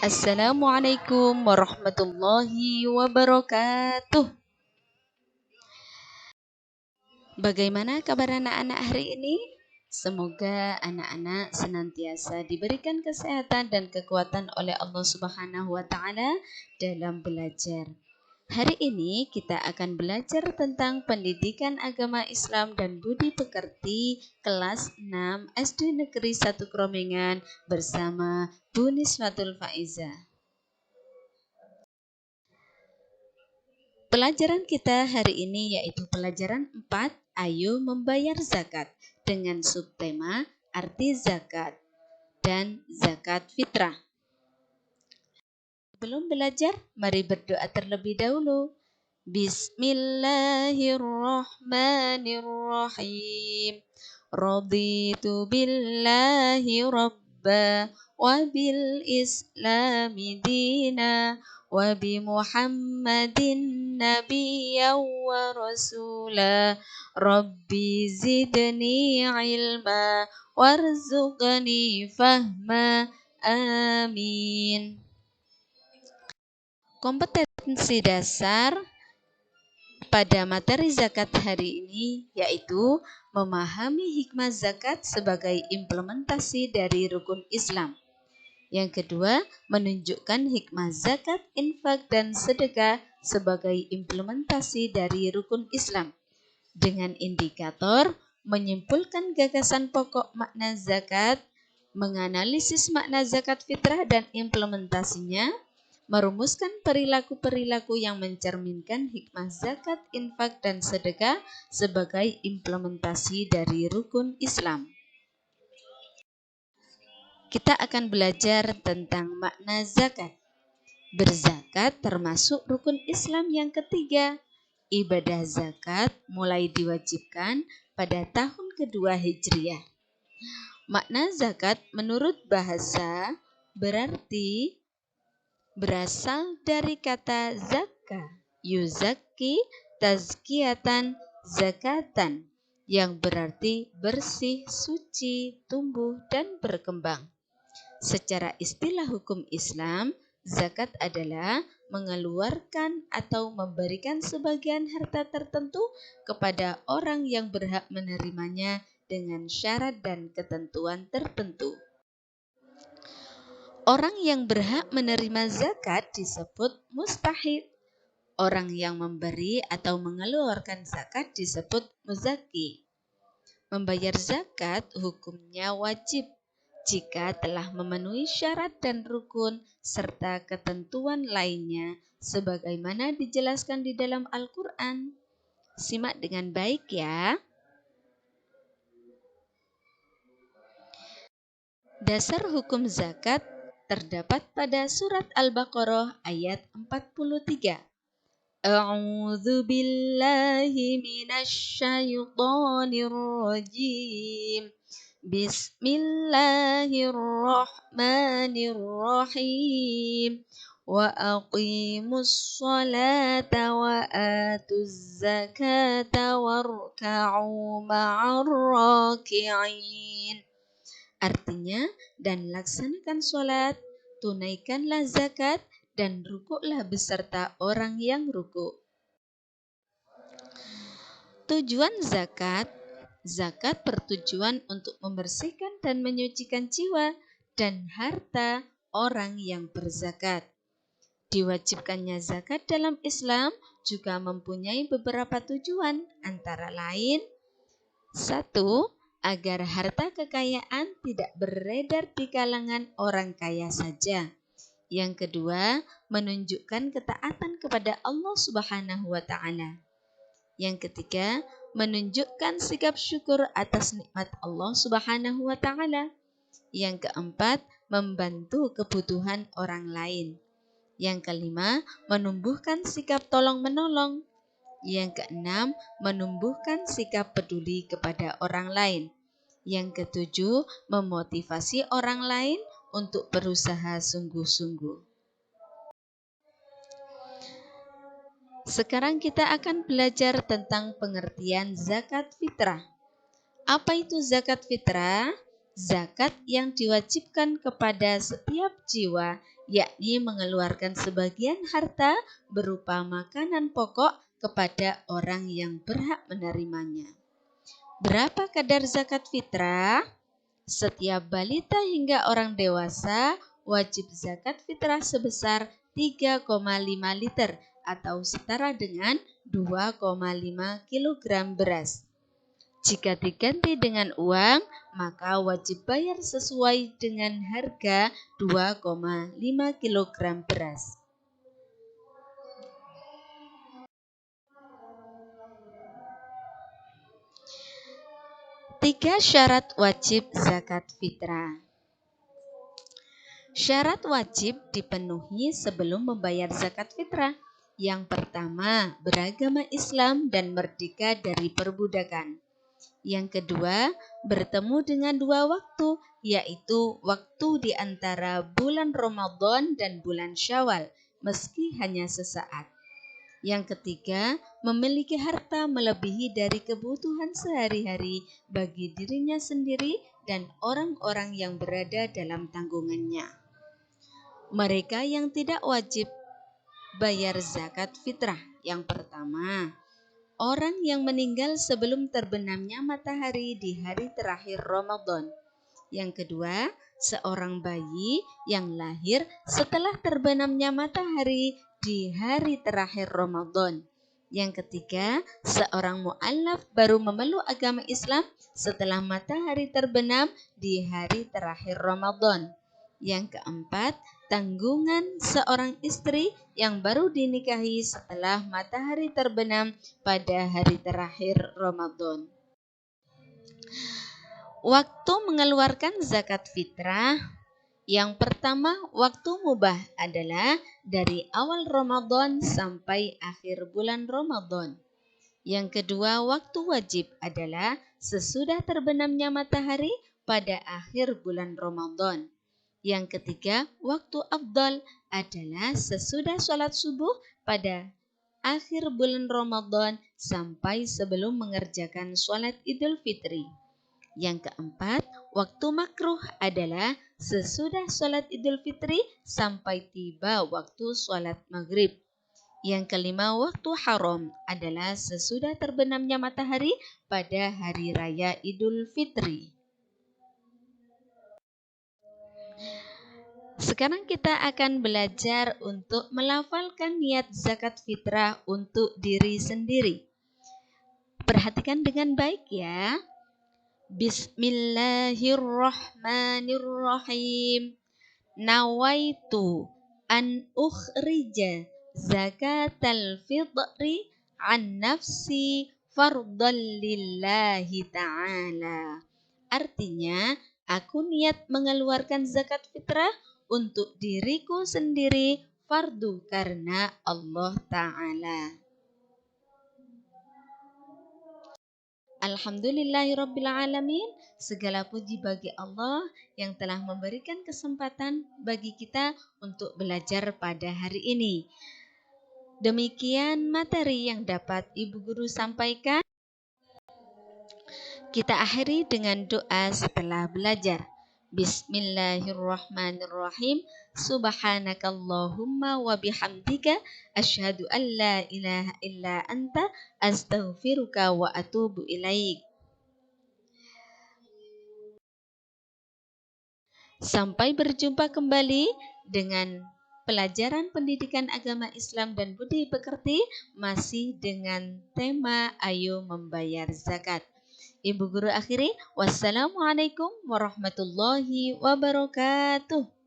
Assalamualaikum warahmatullahi wabarakatuh. Bagaimana kabar anak-anak hari ini? Semoga anak-anak senantiasa diberikan kesehatan dan kekuatan oleh Allah Subhanahu wa taala dalam belajar. Hari ini kita akan belajar tentang pendidikan agama Islam dan budi pekerti kelas 6 SD Negeri 1 Kromengan bersama Bu Niswatul Faiza. Pelajaran kita hari ini yaitu pelajaran 4, Ayo Membayar Zakat, dengan subtema arti zakat dan zakat fitrah. Sebelum belajar, mari berdoa terlebih dahulu. Bismillahirrahmanirrahim. Raditu billahi rabba wa bil islami dina wa bi muhammadin nabiyya wa rasula. Rabbi zidni ilma warzuqni fahma. Amin. Kompetensi dasar pada materi zakat hari ini yaitu memahami hikmah zakat sebagai implementasi dari rukun Islam. Yang kedua, menunjukkan hikmah zakat, infak, dan sedekah sebagai implementasi dari rukun Islam. Dengan indikator menyimpulkan gagasan pokok makna zakat, menganalisis makna zakat fitrah dan implementasinya, merumuskan perilaku-perilaku yang mencerminkan hikmah zakat, infak, dan sedekah sebagai implementasi dari rukun Islam. Kita akan belajar tentang makna zakat. Berzakat termasuk rukun Islam yang ketiga. Ibadah zakat mulai diwajibkan pada tahun kedua Hijriah. Makna zakat menurut bahasa berarti berasal dari kata zakka, yuzakki, tazkiyatan, zakatan, yang berarti bersih, suci, tumbuh, dan berkembang. Secara istilah hukum Islam, zakat adalah mengeluarkan atau memberikan sebagian harta tertentu kepada orang yang berhak menerimanya dengan syarat dan ketentuan tertentu. Orang yang berhak menerima zakat disebut mustahik. Orang yang memberi atau mengeluarkan zakat disebut muzaki. Membayar zakat hukumnya wajib jika telah memenuhi syarat dan rukun serta ketentuan lainnya sebagaimana dijelaskan di dalam Al-Quran. Simak dengan baik ya. Dasar hukum zakat terdapat pada surat Al-Baqarah ayat 43. A'udzu billahi minasy syaithanir rajim. Bismillahirrahmanirrahim. Wa aqimus sholata wa atuz zakata warka'u ma'ar raki'in. Artinya, dan laksanakan sholat, tunaikanlah zakat, dan rukuklah beserta orang yang rukuk. Tujuan zakat. Zakat bertujuan untuk membersihkan dan menyucikan jiwa dan harta orang yang berzakat. Diwajibkannya zakat dalam Islam juga mempunyai beberapa tujuan, antara lain: 1. Agar harta kekayaan tidak beredar di kalangan orang kaya saja. Yang kedua, menunjukkan ketaatan kepada Allah Subhanahu wa taala. Yang ketiga, menunjukkan sikap syukur atas nikmat Allah Subhanahu wa taala. Yang keempat, membantu kebutuhan orang lain. Yang kelima, menumbuhkan sikap tolong-menolong. Yang keenam, menumbuhkan sikap peduli kepada orang lain. Yang ketujuh, memotivasi orang lain untuk berusaha sungguh-sungguh. Sekarang kita akan belajar tentang pengertian zakat fitrah. Apa itu zakat fitrah? Zakat yang diwajibkan kepada setiap jiwa yakni mengeluarkan sebagian harta berupa makanan pokok kepada orang yang berhak menerimanya. Berapa kadar zakat fitrah? Setiap balita hingga orang dewasa wajib zakat fitrah sebesar 3,5 liter atau setara dengan 2,5 kg beras. Jika diganti dengan uang, maka wajib bayar sesuai dengan harga 2,5 kg beras. Tiga syarat wajib zakat fitrah. Syarat wajib dipenuhi sebelum membayar zakat fitrah. Yang pertama, beragama Islam dan merdeka dari perbudakan. Yang kedua, bertemu dengan dua waktu, yaitu waktu di antara bulan Ramadan dan bulan Syawal, meski hanya sesaat. Yang ketiga, memiliki harta melebihi dari kebutuhan sehari-hari bagi dirinya sendiri dan orang-orang yang berada dalam tanggungannya. Mereka yang tidak wajib bayar zakat fitrah. Yang pertama, orang yang meninggal sebelum terbenamnya matahari di hari terakhir Ramadan. Yang kedua, seorang bayi yang lahir setelah terbenamnya matahari di hari terakhir Ramadan. Yang ketiga, seorang mu'allaf baru memeluk agama Islam setelah matahari terbenam di hari terakhir Ramadan. Yang keempat, tanggungan seorang istri yang baru dinikahi setelah matahari terbenam pada hari terakhir Ramadan. Waktu mengeluarkan zakat fitrah, yang pertama waktu mubah adalah dari awal Ramadan sampai akhir bulan Ramadan. Yang kedua waktu wajib adalah sesudah terbenamnya matahari pada akhir bulan Ramadan. Yang ketiga waktu afdal adalah sesudah sholat subuh pada akhir bulan Ramadan sampai sebelum mengerjakan sholat Idul Fitri. Yang keempat, waktu makruh adalah sesudah sholat Idul Fitri sampai tiba waktu sholat maghrib. Yang kelima, waktu haram adalah sesudah terbenamnya matahari pada hari raya Idul Fitri. Sekarang kita akan belajar untuk melafalkan niat zakat fitrah untuk diri sendiri. Perhatikan dengan baik ya. Bismillahirrahmanirrahim. Nawaitu an ukhrija zakatal fitri an nafsi fardhan lillahi ta'ala. Artinya, aku niat mengeluarkan zakat fitrah untuk diriku sendiri fardu karena Allah Ta'ala. Alhamdulillahirrabbilalamin. Segala puji bagi Allah yang telah memberikan kesempatan bagi kita untuk belajar pada hari ini. Demikian materi yang dapat Ibu Guru sampaikan. Kita akhiri dengan doa setelah belajar. Bismillahirrahmanirrahim. Subhanakallahumma wa bihamdika asyhadu an la ilaha illa anta astaghfiruka wa atubu ilaik. Sampai berjumpa kembali dengan pelajaran pendidikan agama Islam dan budi pekerti masih dengan tema Ayo Membayar Zakat. Ibu Guru akhiri, wassalamualaikum warahmatullahi wabarakatuh.